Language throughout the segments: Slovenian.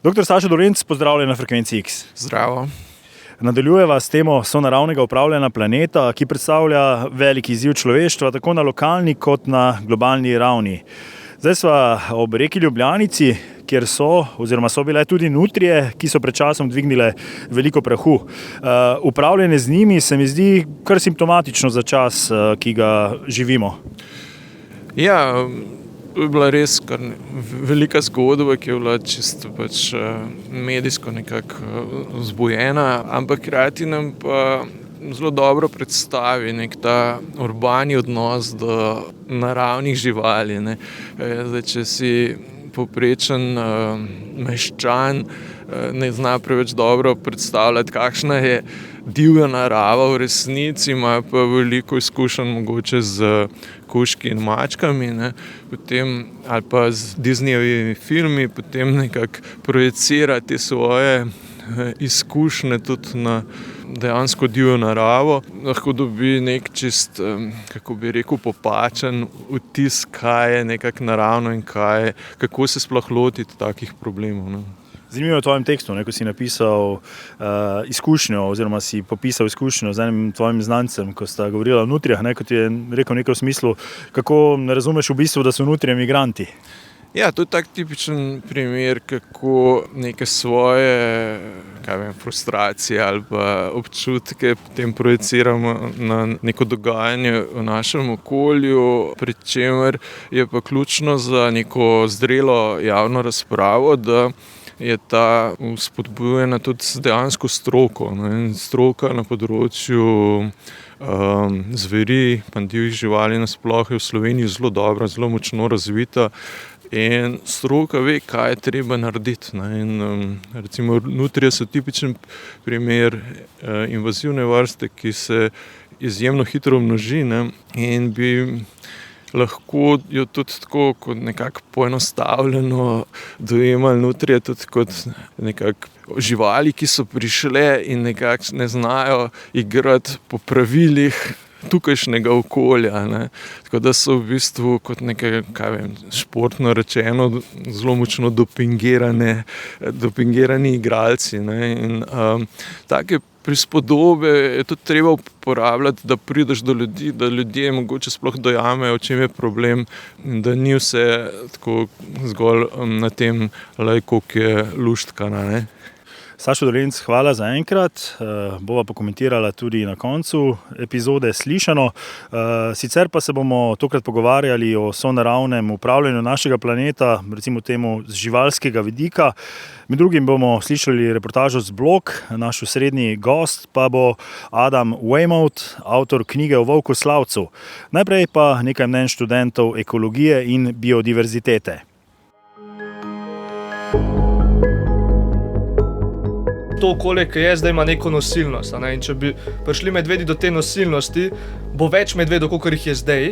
Dr. Sašo Dolenc, pozdravljen na Frekvenci X. Zdravo. Nadaljujeva s temo sonaravnega upravljanja planeta, ki predstavlja velik izziv človeštva, tako na lokalni kot na globalni ravni. Zdaj sva ob reki Ljubljanici, kjer so bile tudi nutrije, ki so pred časom dvignile veliko prahu. Upravljanje z njimi se mi zdi kar simptomatično za čas, ki ga živimo. Ja, to je bila res kar velika zgodba, ki je bila čisto medijsko nekako vzbujena, ampak hkrati nam pa zelo dobro predstavi nek ta urbani odnos do naravnih živali, ne. Zdaj, če si povprečen meščan, ne zna preveč dobro predstavljati, kakšna je divja narava v resnici, ima pa veliko izkušenj mogoče z kužki in mačkami, ne, potem, ali pa z Disneyjevimi filmi, potem nekako projicira te svoje izkušnje tudi na dejansko divjo naravo. Lahko dobi nek čist, kako bi rekel, popačen vtis, kaj je nekako naravno in kako se sploh lotiti takih problemov, ne. Zanimivo je v tvojem tekstu, ko si napisal izkušnjo oziroma si popisal izkušnjo z enim tvojim znancem, ko sta govorila o nutrijah, kot je rekel nekaj v smislu, kako ne razumeš v bistvu, da so nutrije migranti. Ja, to je tak tipičen primer, kako neke svoje frustracije ali pa občutke potem projiciramo na neko dogajanje v našem okolju, pri čemer je pa ključno za neko zrelo javno razpravo, da je ta spodbujena tudi z dejansko stroko, ne. Stroka na področju zveri, pa divjih živali nasploh je v Sloveniji zelo dobra, zelo močno razvita in stroka ve, kaj je treba narediti, ne. In recimo nutrije so tipičen primer invazivne vrste, ki se izjemno hitro množi, ne, in bi lahko jo tudi tako kot nekako poenostavljeno dojemali nutrije tudi kot nekako živali, ki so prišle in nekako ne znajo igrati po pravilih tukajšnjega okolja, ne. Tako da so v bistvu kot neke, športno rečeno, zelo močno dopingirani igralci, ne. In take prispodobe je tudi treba uporabljati, da prideš do ljudi, da ljudje mogoče sploh dojamejo, v čem je problem, da ni vse tako zgolj na tem, koliko je luštkana, ne. Sašo Dolenc, hvala za enkrat. Bova pokomentirala tudi na koncu epizode slišano. Sicer pa se bomo tokrat pogovarjali o sonaravnem upravljanju našega planeta, recimo temu z živalskega vidika. Med drugim bomo slišali reportažo z Blok, naš osrednji gost pa bo Adam Weymouth, avtor knjige o volkoslavcu. Najprej pa nekaj mnenj študentov ekologije in biodiverzitete. To okolje, ki je zdaj, ima neko nosilnost, ne? In če bi prišli medvedi do te nosilnosti, bo več medvedov, kolikor jih je zdaj.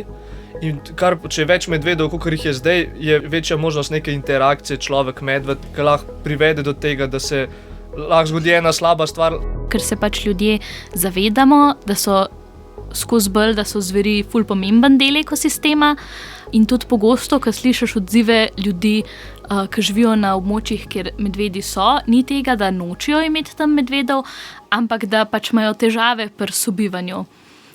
In če je več medvedov, kolikor jih je zdaj, je večja možnost neke interakcije človek-medved, ki lahko privede do tega, da se lahko zgodi ena slaba stvar. Ker se ljudje zavedamo, da so skozi bolj, da so zveri ful pomemben del ekosistema in tudi pogosto, ko slišiš odzive ljudi, ki živijo na območjih, kjer medvedi so, ni tega, da nočijo imeti tam medvedov, ampak da imajo težave pri sobivanju.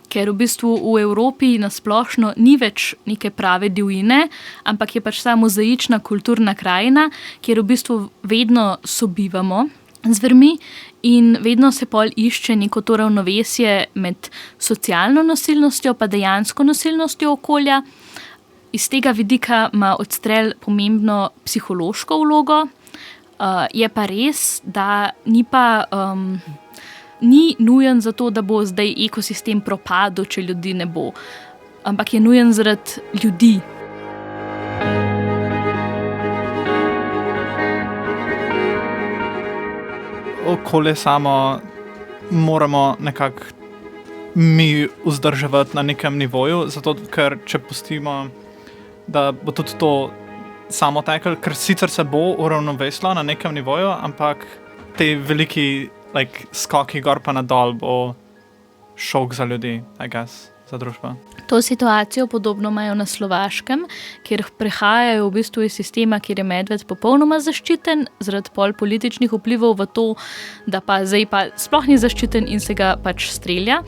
Ker v bistvu v Evropi nasplošno ni več neke prave divjine, ampak je samo mozaična kulturna krajina, kjer v bistvu vedno sobivamo z zvermi in vedno se pol išče neko to ravnovesje med socialno nosilnostjo pa dejansko nosilnostjo okolja. Iz tega vidika ima odstrel pomembno psihološko vlogo. Je pa res, da ni nujen zato, da bo zdaj ekosistem propadel, če ljudi ne bo, ampak je nujen zaradi ljudi. Okolje samo moramo nekako mi vzdrževati na nekem nivoju, zato ker če pustimo, da bo tudi to samo teklo, ker sicer se bo uravnovesilo na nekem nivoju, ampak te veliki skoki gor pa nadol bo šok za ljudi, I guess. za družbo. To situacijo podobno imajo na Slovaškem, kjer prehajajo v bistvu iz sistema, kjer je medved popolnoma zaščiten, zaradi političnih vplivov v to, da pa zdaj pa sploh ni zaščiten in se ga pač strelja.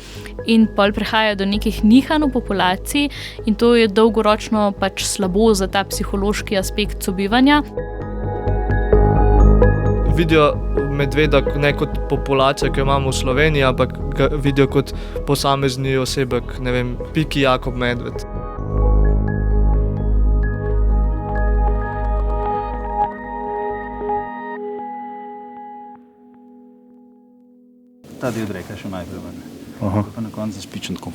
In prehajajo do nekih nihanj v populaciji in to je dolgoročno pač slabo za ta psihološki aspekt sobivanja. Vidijo medveda ne kot populacijo, ki jo imamo v Sloveniji, ampak ga vidijo kot posamezni osebek, ne vem, Piki Jakob medved. Ta del dreka še najprej vrne. Pa na koncu zašpičen tako.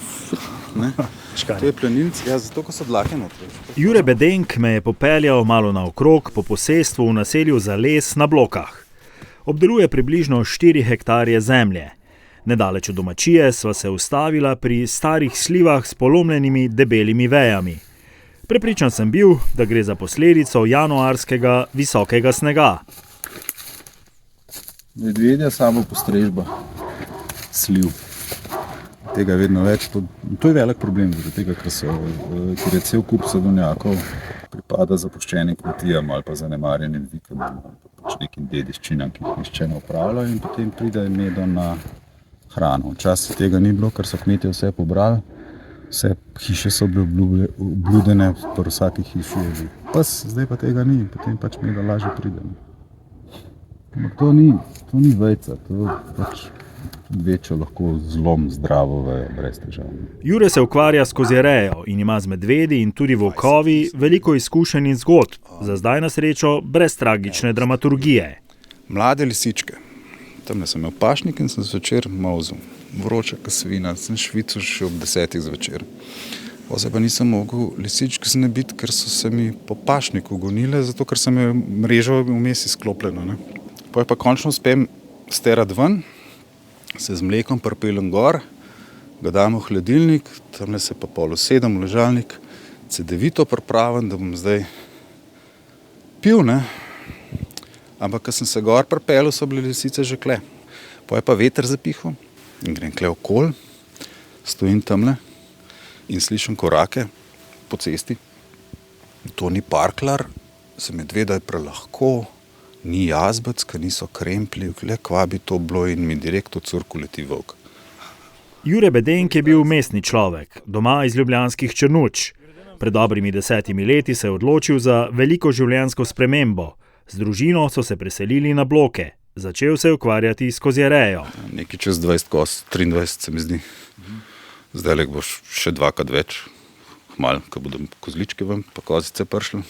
To je planinc, zato ko so dlake notri. Jure Bedenk me je popeljal malo naokrog po posestvu v naselju Zales na Blokah. Obdeluje približno 4 hektarje zemlje. Nedaleč od domačije sva se ustavila pri starih slivah s polomljenimi debelimi vejami. Prepričan sem bil, da gre za posledico januarskega visokega snega. Medvedja samo postrežba sliv. Tega je vedno več. To je velik problem, tega, ker je cel kup sadovnjakov pripada zapuščenim kmetijam ali pa zanemarjenim vikendom ali pa nekim dediščinam, ki jih nihče ne upravlja in potem pride medo na hrano. Včasih tega ni bilo, ker so kmetje vse pobrali, vse hiše so bile obludene, po vsaki hiši je bil pes, zdaj pa tega ni in potem pač medo lažje pride. Ampak to ni vejca, to pač večjo lahko zlom zdravo vejo, brez težav. Jure se ukvarja s kozjerejo in ima z medvedi in tudi volkovi veliko izkušenj in zgodb, za zdaj na srečo brez tragične dramaturgije. Mlade lisičke. Tamle sem imel pašnik in sem zvečer molzel. Vroča kasvina, sem švical še ob 10 zvečer. Zdaj pa nisem mogel lisičke znebiti, ker so se mi po pašniku gonile, zato ker sem je mrežo vmes izklopljeno. Pa končno uspem sterati ven, se z mlekom pripeljem gor, ga dam v hladilnik, tamle se pa pol usedem v ležalnik, cedevito pripravim, da bom zdaj pil, ne. Ampak, ko sem se gor pripeljal, so bile lisice že kle. Pa je pa veter zapihal in grem kle okoli, stojim tamle in slišim korake po cesti. To ni parklar, se medveda je prelahko, ni jazbec, ker niso kremplji, kva bi to bilo in mi direkt v curku leti volk. Jure Bedenk je bil mestni človek, doma iz ljubljanskih Črnuč. Pred dobrimi 10 leti se je odločil za veliko življenjsko spremembo. Z družino so se preselili na Bloke. Začel se je ukvarjati s kozjerejo. Nekaj čez 20 koz, 23 se mi zdi. Zdaj boš še 2krat več. Hmal, ko bodo kozličke ven, pa kozice prišle.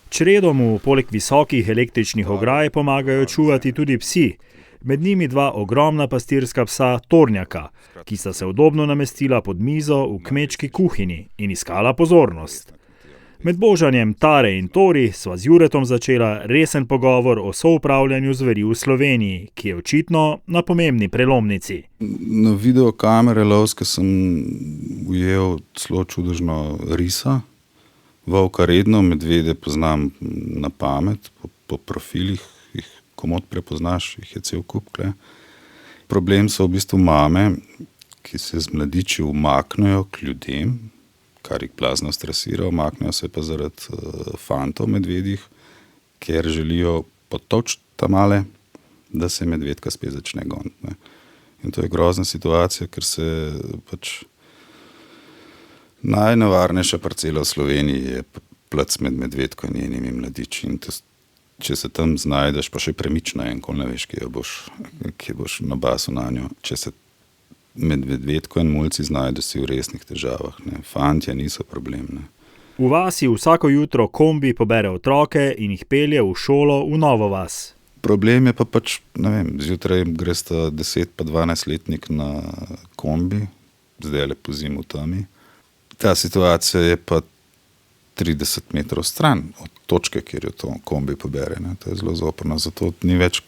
Čredo mu poleg visokih električnih ograj pomagajo čuvati tudi psi. Med njimi 2 ogromna pastirska psa Tornjaka, ki sta se udobno namestila pod mizo v kmečki kuhinji in iskala pozornost. Med božanjem Tare in Tori sva z Juretom začela resen pogovor o soupravljanju zveri v Sloveniji, ki je očitno na pomembni prelomnici. Na videokamere lovske sem ujel celo čudežno risa. Volka redno, medvede poznam na pamet, po profilih jih komot prepoznaš, jih je cel kup kle. Problem so v bistvu mame, ki se z mladiči umaknejo k ljudem, kar jih blazno stresira, umaknejo se pa zaradi fantov medvedih, ker želijo potočiti tamale, da se medvedka spet začne goniti. In to je grozna situacija, ker se pač najnevarnejša parcela v Sloveniji je plac med medvedko in njenimi mladiči. In če se tam znajdeš, pa še premična en, ko ne veš, kje boš nabasil na njo. Če se med medvedko in mulci znajdeš, si v resnih težavah. Fantje niso problem. V vasi vsako jutro kombi pobere otroke in jih pelje v šolo v novo vas. Problem je pa pač, ne vem, zjutraj gresta 10 pa 12-letnik na kombi, zdaj po zimu tami. Ta situacija je pa 30 metrov stran od točke, kjer jo to kombi pobere. To je zelo zoprno. Zato ni več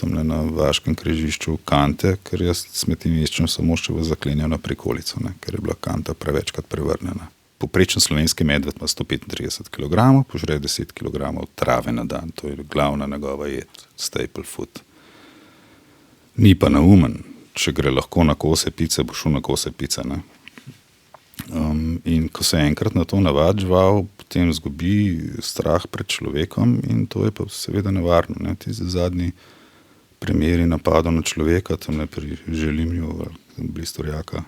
tamle na vaškem križišču kante, ker jaz smeti meščem samo še v zaklenjeno prikolico, ker je bila kanta prevečkrat prevrnjena. Poprečen slovenski medved ima 135 kg, požre 10 kg trave na dan. To je glavna njegova jed, staple food. Ni pa neumen. Če gre lahko na kose pice, bo šel na kose pice. In ko se enkrat na to navadi žival, potem izgubi strah pred človekom in to je pa seveda nevarno. Ne? Ti zadnji primeri napadov na človeka, tam ne pri Želimju ali Blistorjaka,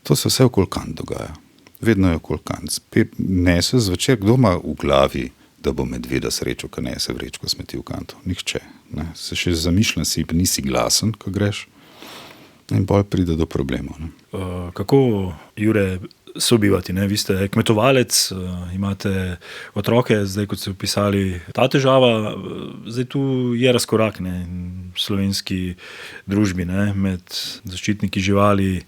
to se vse okoli Kant dogaja. Vedno je okoli Kant. Nese zvečer, kdo ima v glavi, da bo medveda srečo, ko nese vrečko smeti v Kantu? Nihče. Ne? Se še zamišljam si, pa nisi glasen, ko greš. In bolj pride do problemov. Kako, Jure, sobivati? Ne? Vi ste kmetovalec, imate otroke, zdaj kot ste opisali, ta težava, zdaj tu je razkorak ne? V slovenski družbi, ne? Med zaščitniki živali,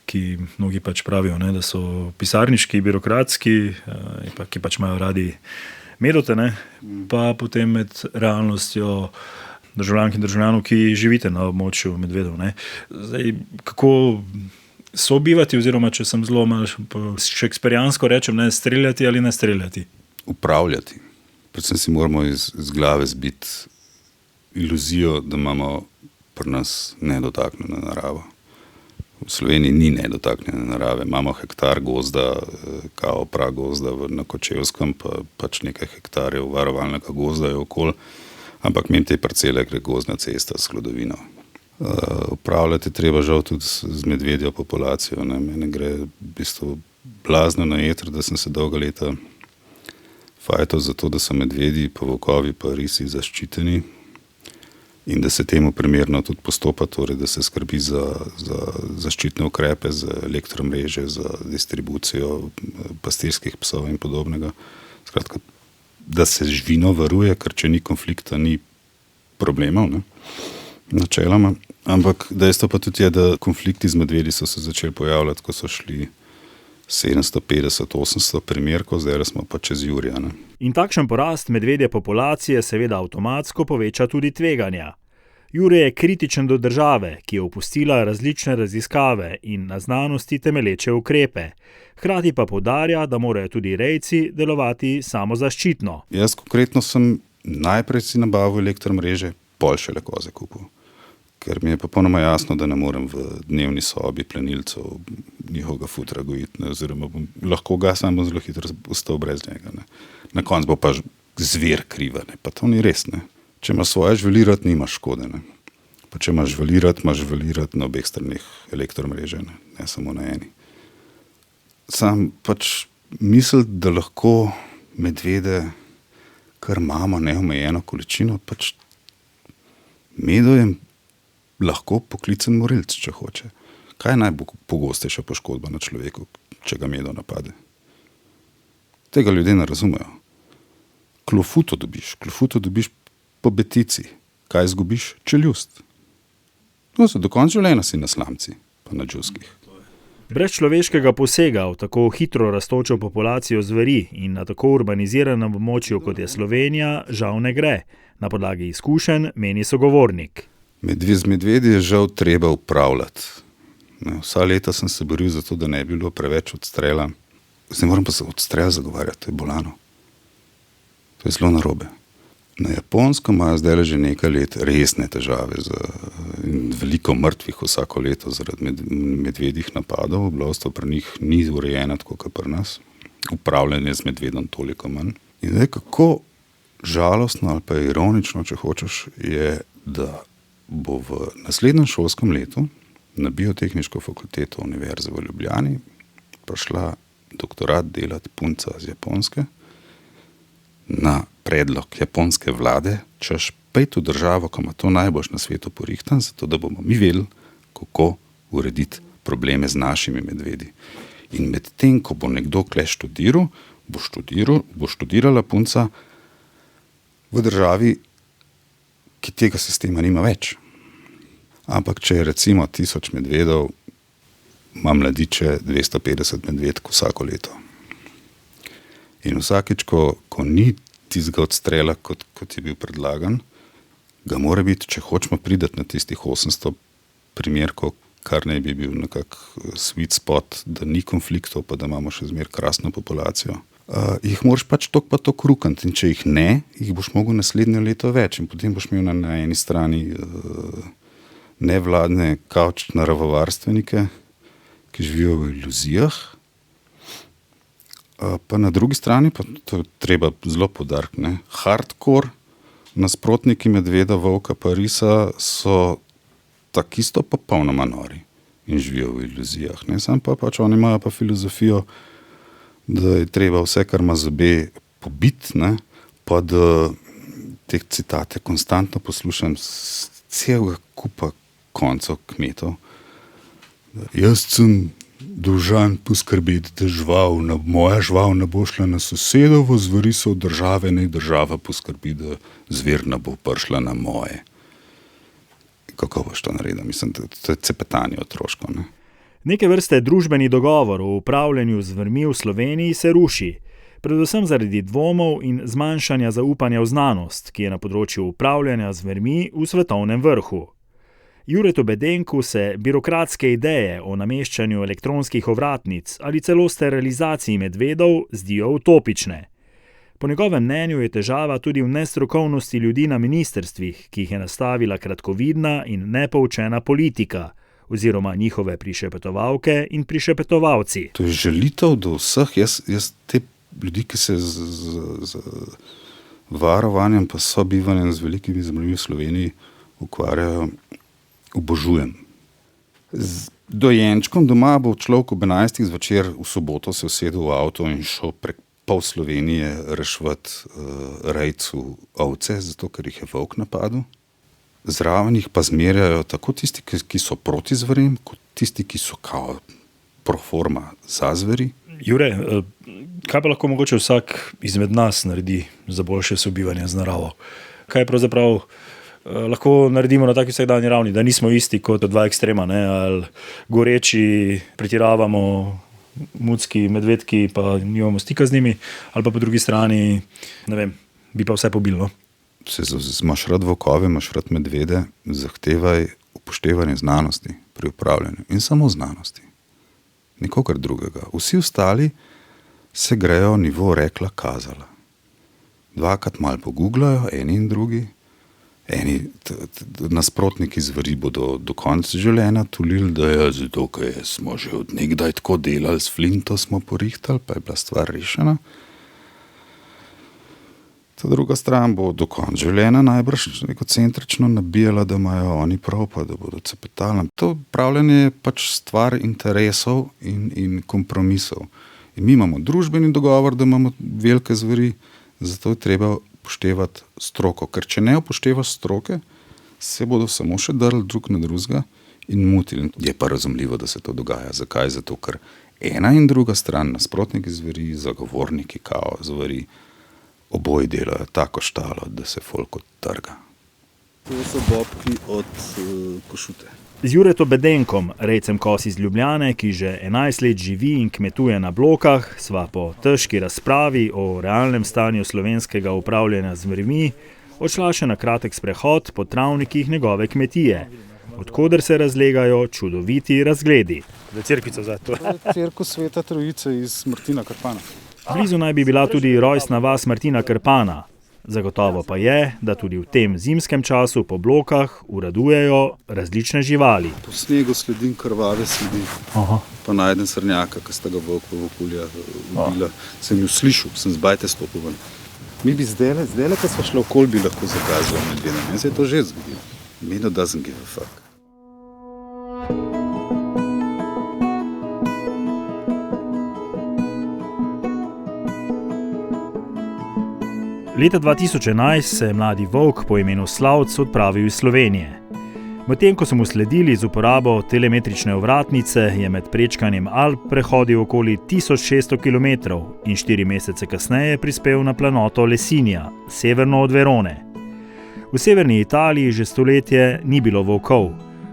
ki mnogi pač pravijo, ne? Da so pisarniški, birokratski, ki pač imajo radi medote, ne? Pa potem med realnostjo državljank in državljanov, ki živite na območju medvedov. Ne? Zdaj, kako sobivati, oziroma če sem zelo malo šeksperijansko rečem, ne, streljati ali ne streljati? Upravljati. Predvsem si moramo iz glave zbiti iluzijo, da imamo pri nas nedotaknjeno naravo. V Sloveniji ni nedotaknjene narave. Imamo hektar gozda, kao pragozda na Kočevskem, pa pač nekaj hektarjev varovalnega gozda je okoli. Ampak mimo te parcele gre gozdna cesta s hlodovino. Upravljati treba žal tudi z medvedjo populacijo. Ne. Mene gre v bistvu blazno na jeter, da sem se dolga leta fajtal za to, da so medvedi, pa volkovi, pa risi zaščiteni in da se temu primerno tudi postopa, torej da se skrbi za zaščitne ukrepe, za elektromreže, za distribucijo pastirskih psov in podobnega. Skratka, da se živino varuje, ker če ni konflikta, ni problemov, ne? Načeloma. Ampak dejstvo pa tudi je, da konflikti z medvedi so se začeli pojavljati, ko so šli 750-800 primerkov, zdaj smo pa čez jurja. Ne? In takšen porast medvedje populacije seveda avtomatsko poveča tudi tveganja. Jure je kritičen do države, ki je opustila različne raziskave in na znanosti temelječe ukrepe. Hkrati pa poudarja, da morajo tudi rejci delovati samozaščitno. Jaz konkretno sem najprej si nabavil elektromreže, pol šele koze kupil. Ker mi je popolnoma jasno, da ne morem v dnevni sobi plenilcev njihovega futra gojiti, oziroma lahko ga samo zelo hitro ostal brez njega. Ne. Na koncu bo pa zver kriva, ne. Pa to ni res. Ne. Če imaš svoje žvelirati, nimaš škode. Ne. Pa če imaš žvelirati na obeh stranih elektromreže, ne samo na eni. Sam pač misli, da lahko medvede, kar imamo neomejeno količino, pač medo je lahko poklicen morilc, če hoče. Kaj je najpogostejša poškodba na človeku, če ga medo napade? Tega ljudje ne razumejo. Klofuto dobiš po betici. Kaj izgubiš? Čeljust. No, do konca življenja si na slamci, pa na džuskih. Brez človeškega posega v tako hitro rastočo populacijo zveri in na tako urbaniziranem območju, kot je Slovenija, žal ne gre. Na podlagi izkušenj meni sogovornik. Z medvedi je žal treba upravljati. Vsa leta sem se boril za to, da ne bi bilo preveč odstrela. Zdaj moram pa se odstrel zagovarjati, to je bolano. To je zelo narobe. Na Japonskem imajo zdaj že nekaj let resne težave in veliko mrtvih vsako leto zaradi medvedjih napadov. Lovstvo pri njih ni urejeno tako kot pri nas. Upravljanje z medvedom toliko manj. In zdaj kako žalostno ali pa ironično, če hočeš, je, da bo v naslednjem šolskem letu na Biotehniško fakulteto Univerze v Ljubljani prišla doktorat delati punca z Japonske na predlog japonske vlade, češ pejt v državo, ko ima to najboljš na svetu porihtan, zato da bomo mi vedeli, kako urediti probleme z našimi medvedi. In med tem, ko bo nekdo kle študiral, bo študirala punca v državi, ki tega sistema nima več. Ampak če je recimo 1000 medvedov, ima mladiče 250 medvedk vsako leto. In vsakeč, ko ni tistega odstrela, kot je bil predlagan, ga mora biti, če hočemo prideti na tistih 800 primerkov, kar naj bi bil nekak sweet spot, da ni konfliktov, pa da imamo še zmer krasno populacijo. Jih moraš pač tok rukant in če jih ne, jih boš mogel naslednje leto več in potem boš imel na eni strani nevladne kavč naravovarstvenike, ki živijo v iluzijah. Pa na drugi strani, pa to treba zelo poudariti, hardcore nasprotniki medveda, volka pa risa so takisto popolnoma nori in živijo v iluzijah. Sam pa pač oni imajo pa filozofijo, da je treba vse, kar ima zobe, pobiti, pa da te citate konstantno poslušam z celega kupa koncev kmetov. Jaz sem dolžan poskrbeti, da moja žival ne bo šla na sosedovo, zveri so od države, naj država poskrbi, da zver ne bo prišla na moje. Kako boš to naredil? Mislim, to je cepetanje otroško. Neke vrste družbeni dogovor o upravljanju z zvermi v Sloveniji se ruši, predvsem zaradi dvomov in zmanjšanja zaupanja v znanost, ki je na področju upravljanja z zvermi v svetovnem vrhu. Juretu Bedenku se birokratske ideje o nameščanju elektronskih ovratnic ali celo sterilizaciji medvedov zdijo utopične. Po njegovem mnenju je težava tudi v nestrokovnosti ljudi na ministrstvih, ki jih je nastavila kratkovidna in nepoučena politika, oziroma njihove prišepetovalke in prišepetovalci. To je žalitev do vseh. Jaz te ljudi, ki se z varovanjem pa sobivanjem z velikimi zvermi v Sloveniji ukvarjajo, obožujem. Z dojenčkom doma bo človek ob 11. zvečer v soboto se usedel v avto in šel prek pol Slovenije reševati rejcu ovce, zato ker jih je volk napadel. Zraven jih pa zmerjajo tako tisti, ki so proti zverem, kot tisti, ki so kao pro forma za zveri. Jure, kaj pa lahko mogoče vsak izmed nas naredi za boljše sobivanje z naravo? Kaj pravzaprav lahko naredimo na taki vsakdanji ravni, da nismo isti kot dva ekstrema, ali goreči pretiravamo, mucki, medvedki, pa nimamo stika z njimi, ali pa po drugi strani, ne vem, bi pa vse pobilo. Imaš rad volkove, imaš rad medvede, zahtevaj upoštevanje znanosti pri upravljanju in samo znanosti. Nikogar drugega. Vsi ostali se grejo nivo rekla kazala. Dvakrat malo pogooglajo, eni in drugi. Eni nasprotniki zveri bodo do konca življenja tulili, da je zato, ker smo že od nekdaj tako delali, s flinto smo porihtali, pa je bila stvar rešena. Ta druga stran bo do konca življenja najbrž egocentrično nabijala, da imajo oni prav, pa da bodo cepetali. To upravljanje je pač stvar interesov in kompromisov. In mi imamo družbeni dogovor, da imamo velike zveri, zato je treba upoštevati stroko, ker če ne upoštevaš stroke, se bodo samo še drli drug na drugega in mutili. Je pa razumljivo, da se to dogaja. Zakaj? Zato, ker ena in druga stran, nasprotniki zveri, zagovorniki kao zveri, oboji delajo tako štalo, da se folk odtrga. To so bobki od Košute. Z Juretom Bedenkom, rejcem koz iz Ljubljane, ki že 11 let živi in kmetuje na Blokah, sva po težki razpravi o realnem stanju slovenskega upravljanja z zvermi odšla še na kratek sprehod po travnikih njegove kmetije, od koder se razlegajo čudoviti razgledi. To je cerkev Sveta Trojice iz Martina Krpana. Blizu naj bi bila tudi rojstna vas Martina Krpana. Zagotovo pa je, da tudi v tem zimskem času po Blokah uradujejo različne živali. Po snegu sledim krvave sledi. Pa najdem srnjaka, ki sta ga volk pa vokulja ubila. Sem jo slišal, sem z bajte stopil ven. Mi bi zdajle, ko smo šli okoli, bi lahko zakazali medvedem. Meni se je to že zgodilo. Meno doesn't give a fuck. Leta 2011 se je mladi volk po imenu Slavc odpravil iz Slovenije. Medtem ko so mu sledili z uporabo telemetrične ovratnice, je med prečkanjem Alp prehodil okoli 1600 km in 4 mesece kasneje prispel na planoto Lesinja, severno od Verone. V severni Italiji že stoletje ni bilo volkov,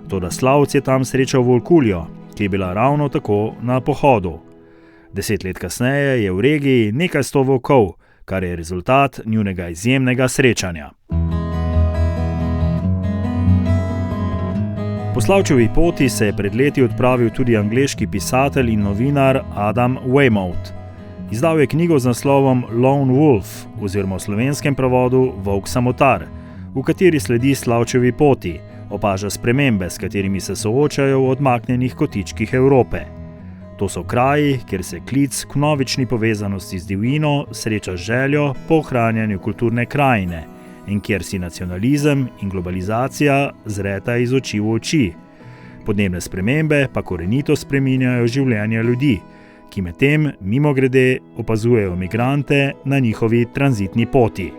toda Slavc je tam srečal volkuljo, ki je bila ravno tako na pohodu. 10 let kasneje je v regiji nekaj 100 volkov, kar je rezultat njunega izjemnega srečanja. Po Slavčevi poti se je pred leti odpravil tudi angleški pisatelj in novinar Adam Weymouth. Izdal je knjigo z naslovom Lone Wolf, oziroma v slovenskem prevodu Volk samotar, v kateri sledi Slavčevi poti, opaža spremembe, s katerimi se soočajo v odmaknjenih kotičkih Evrope. To so kraji, kjer se klic k vnovični povezanosti z divjino sreča z željo po ohranjanju kulturne krajine in kjer si nacionalizem in globalizacija zreta iz oči v oči. Podnebne spremembe pa korenito spreminjajo življenja ljudi, ki medtem mimogrede opazujejo migrante na njihovi tranzitni poti.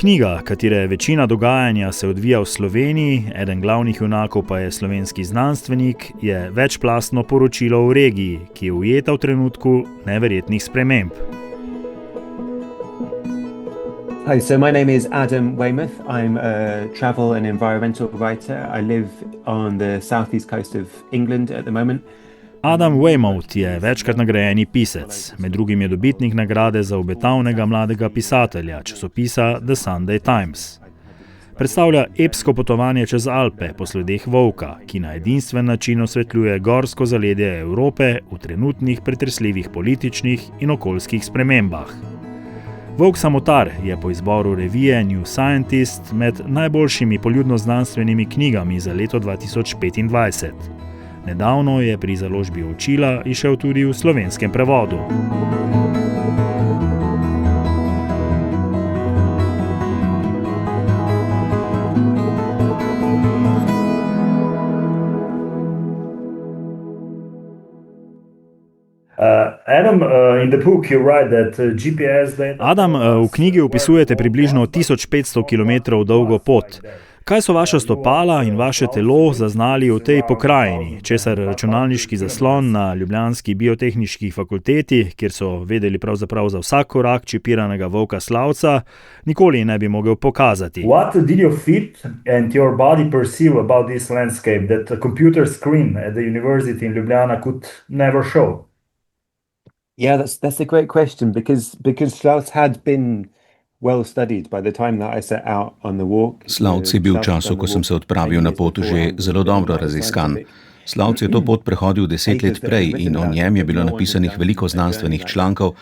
Knjiga, katere večina dogajanja se odvija v Sloveniji, eden glavnih junakov pa je slovenski znanstvenik, je večplastno poročilo o regiji, ki je ujeta v trenutku neverjetnih sprememb. Hi, so my name is Adam Weymouth. I'm a travel and environmental writer. I live on the southeast coast of England at the moment. Adam Weymouth je večkrat nagrajeni pisec, med drugim je dobitnik nagrade za obetavnega mladega pisatelja, časopisa The Sunday Times. Predstavlja epsko potovanje čez Alpe po sledeh volka, ki na edinstven način osvetljuje gorsko zaledje Evrope v trenutnih pretresljivih političnih in okoljskih spremembah. Volk samotar je po izboru revije New Scientist med najboljšimi poljudnoznanstvenimi knjigami za leto 2025. Nedavno je pri založbi Očila izšel tudi v slovenskem prevodu. Adam, v knjigi opisujete približno 1500 km dolgo pot. Kaj so vaša stopala in vaše telo zaznali v tej pokrajini, česar računalniški zaslon na ljubljanski biotehniški fakulteti, kjer so vedeli pravzaprav za vsak korak čipiranega volka Slavca, nikoli ne bi mogel pokazati? What did your feet and your body perceive about this landscape that a computer screen at the university in Ljubljana could never show? Yeah, that's a great question because Strauss had been well studied by the time that I set out on the walk. Slavc je bil v času, ko sem se odpravil na pot, že zelo dobro raziskan. Slavc je to pot prehodil 10 let prej in o njem je bilo napisanih veliko znanstvenih člankov,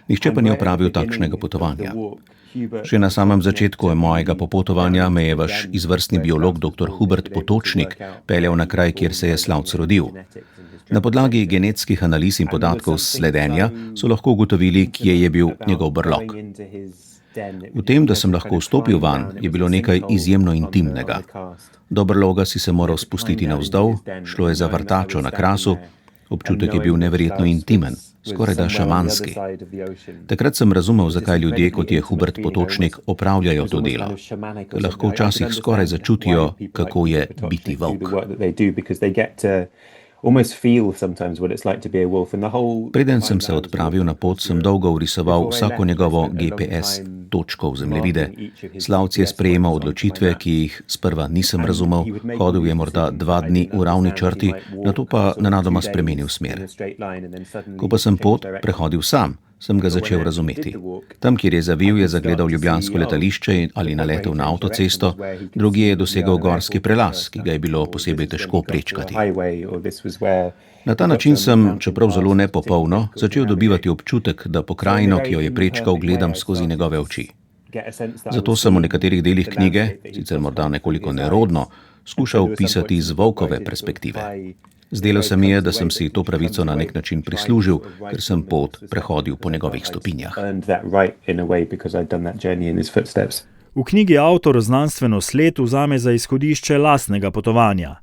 nihče pa ni opravil takšnega potovanja. Še na samem začetku mojega popotovanja me je vaš izvrstni biolog dr. Hubert Potočnik peljal na kraj, kjer se je Slavc rodil. Na podlagi genetskih analiz in podatkov sledenja so lahko ugotovili, kje je bil njegov brlog. V tem, da sem lahko vstopil van, je bilo nekaj izjemno intimnega. Do brloga si se moral spustiti navzdol, šlo je za vrtačo na Krasu, občutek je bil neverjetno intimen, skorajda šamanski. Takrat sem razumel, zakaj ljudje, kot je Hubert Potočnik, opravljajo to delo. Ker lahko včasih skoraj začutijo, kako je biti volk. Preden sem se odpravil na pot, sem dolgo vrisoval vsako njegovo GPS točko v zemljevide. Slavc je sprejemal odločitve, ki jih sprva nisem razumel, hodil je morda 2 dni v ravni črti, nato pa nenadoma spremenil smer. Ko pa sem pot prehodil sam, sem ga začel razumeti. Tam, kjer je zavil, je zagledal ljubljansko letališče ali naletel na avtocesto, drugje je dosegel gorski prelaz, ki ga je bilo posebej težko prečkati. Na ta način sem, čeprav zelo nepopolno, začel dobivati občutek, da pokrajino, ki jo je prečkal, gledam skozi njegove oči. Zato sem v nekaterih delih knjige, sicer morda nekoliko nerodno, skušal pisati iz volkove perspektive. Zdelo se mi je, da sem si to pravico na nek način prislužil, ker sem pot prehodil po njegovih stopinjah. V knjigi avtor znanstveno sled vzame za izhodišče lastnega potovanja.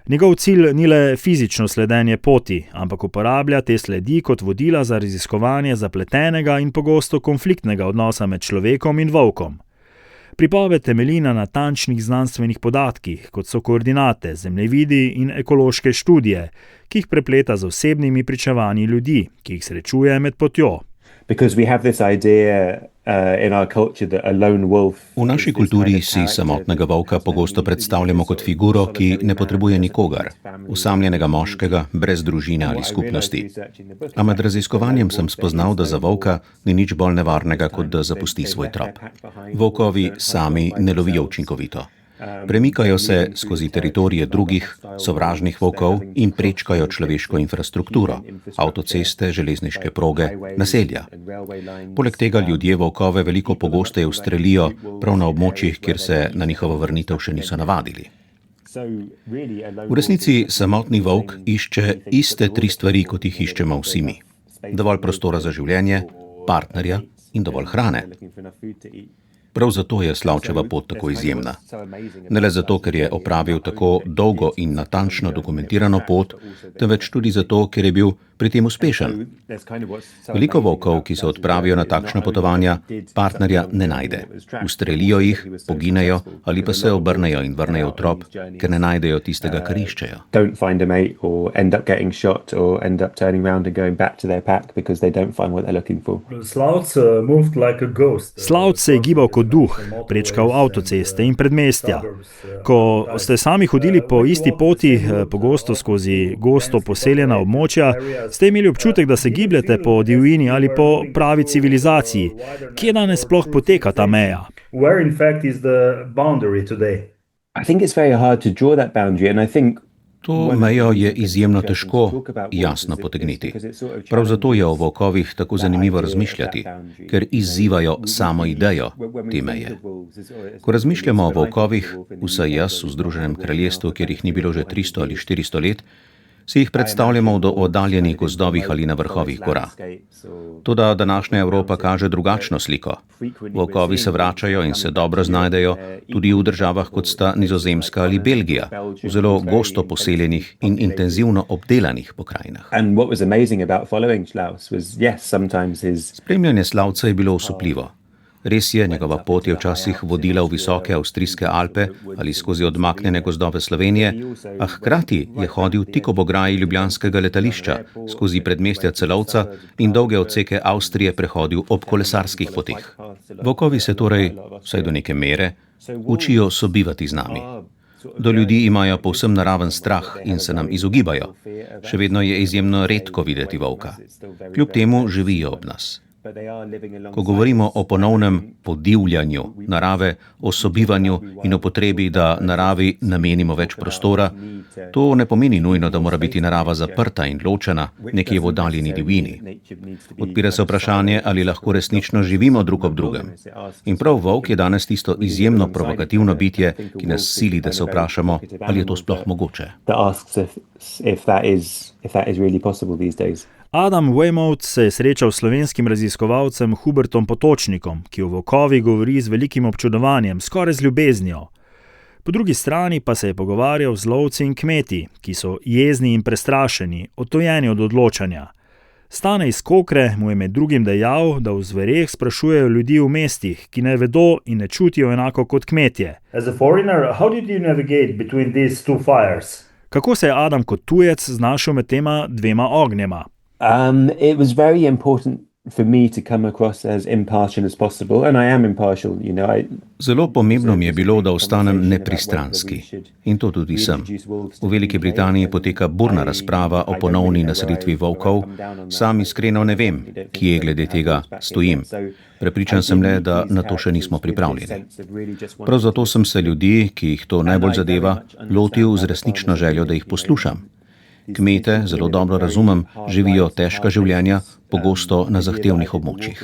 Njegov cilj ni le fizično sledenje poti, ampak uporablja te sledi kot vodila za raziskovanje zapletenega in pogosto konfliktnega odnosa med človekom in volkom. Pripoved temelji na natančnih znanstvenih podatkih, kot so koordinate, zemljevidi in ekološke študije, ki jih prepleta z osebnimi pričevanji ljudi, ki jih srečuje med potjo. V naši kulturi si samotnega volka pogosto predstavljamo kot figuro, ki ne potrebuje nikogar, osamljenega moškega, brez družine ali skupnosti. A med raziskovanjem sem spoznal, da za volka ni nič bolj nevarnega, kot da zapusti svoj trop. Volkovi sami ne lovijo učinkovito. Premikajo se skozi teritorije drugih, sovražnih volkov in prečkajo človeško infrastrukturo, avtoceste, železniške proge, naselja. Poleg tega ljudje volkove veliko pogosteje ustrelijo prav na območjih, kjer se na njihovo vrnitev še niso navadili. V resnici samotni volk išče iste 3 stvari, kot jih iščemo vsi mi. Dovolj prostora za življenje, partnerja in dovolj hrane. Prav zato je Slavčeva pot tako izjemna. Ne le zato, ker je opravil tako dolgo in natančno dokumentirano pot, temveč tudi zato, ker je bil pri tem uspešen. Veliko volkov, ki se odpravijo na takšna potovanja, partnerja ne najde. Ustrelijo jih, poginejo ali pa se obrnejo in vrnejo v trop, ker ne najdejo tistega, kar iščejo. Don't find a mate or end up getting shot or end up turning around and going back to their pack because they don't find what they're looking for. Slavc moved like a ghost. Slavc se je gibal kot duh, prečkal avtoceste in predmestja. Ko ste sami hodili po isti poti, pogosto skozi gosto poseljena območja, ste imeli občutek, da se gibljete po divjini ali po pravi civilizaciji. Kje danes sploh poteka ta meja? Where in fact is the boundary today? I think it's very hard to draw that boundary, and I think To mejo je izjemno težko jasno potegniti. Prav zato je o volkovih tako zanimivo razmišljati, ker izzivajo samo idejo te meje. Ko razmišljamo o volkovih, vsaj jaz v Združenem kraljestvu, kjer jih ni bilo že 300 ali 400 let, si jih predstavljamo v oddaljenih gozdovih ali na vrhovih gora. Toda današnja Evropa kaže drugačno sliko. Volkovi se vračajo in se dobro znajdejo tudi v državah, kot sta Nizozemska ali Belgija, v zelo gosto poseljenih in intenzivno obdelanih pokrajinah. Spremljanje Slavca je bilo osupljivo. Res je, njegova pot je včasih vodila v visoke avstrijske Alpe ali skozi odmaknjene gozdove Slovenije, a hkrati je hodil tik ob ograji ljubljanskega letališča, skozi predmestja Celovca in dolge odseke Avstrije prehodil ob kolesarskih poteh. Volkovi se torej, vsaj do neke mere, učijo sobivati z nami. Do ljudi imajo povsem naraven strah in se nam izogibajo. Še vedno je izjemno redko videti volka. Kljub temu živijo ob nas. Ko govorimo o ponovnem podivljanju narave, o sobivanju in o potrebi, da naravi namenimo več prostora, to ne pomeni nujno, da mora biti narava zaprta in ločena nekje v oddaljeni divjini. Odpira se vprašanje, ali lahko resnično živimo drug ob drugem. In prav volk je danes tisto izjemno provokativno bitje, ki nas sili, da se vprašamo, ali je to sploh mogoče. Adam Weymouth se je srečal s slovenskim raziskovalcem Hubertom Potočnikom, ki o volkovih govori z velikim občudovanjem, skoraj z ljubeznijo. Po drugi strani pa se je pogovarjal z lovci in kmeti, ki so jezni in prestrašeni, odtojeni od odločanja. Stane iz Kokre mu je med drugim dejal, da v zvereh sprašujejo ljudi v mestih, ki ne vedo in ne čutijo enako kot kmetje. As a foreigner, how did you navigate between these two fires? Kako se je Adam kot tujec znašel med tema dvema ognjema? It was very important for me to come across as impartial as possible, and I am impartial, Zelo pomembno mi je bilo, da ostanem nepristranski. In to tudi sem. V Veliki Britaniji poteka burna razprava o ponovni naselitvi volkov. Sam iskreno ne vem, kje glede tega stojim. Prepričan sem le, da na to še nismo pripravljeni. Prav zato sem se ljudi, ki jih to najbolj zadeva, lotil z resnično željo, da jih poslušam. Kmete, zelo dobro razumem, živijo težka življenja, pogosto na zahtevnih območjih.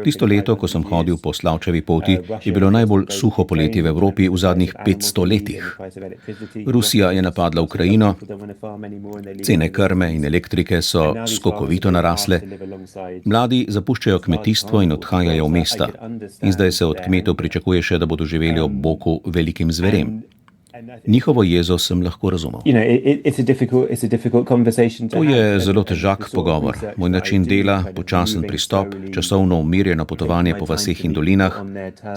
Tisto leto, ko sem hodil po Slavčevi poti, je bilo najbolj suho poletje v Evropi v zadnjih 500 letih. Rusija je napadla Ukrajino, cene krme in elektrike so skokovito narasle, mladi zapuščajo kmetijstvo in odhajajo v mesta. In zdaj se od kmetov pričakuje še, da bodo živeli ob boku velikim zverem. Njihovo jezo sem lahko razumel. To je zelo težak pogovor. Moj način dela, počasen pristop, časovno umirjeno potovanje po vaseh in dolinah,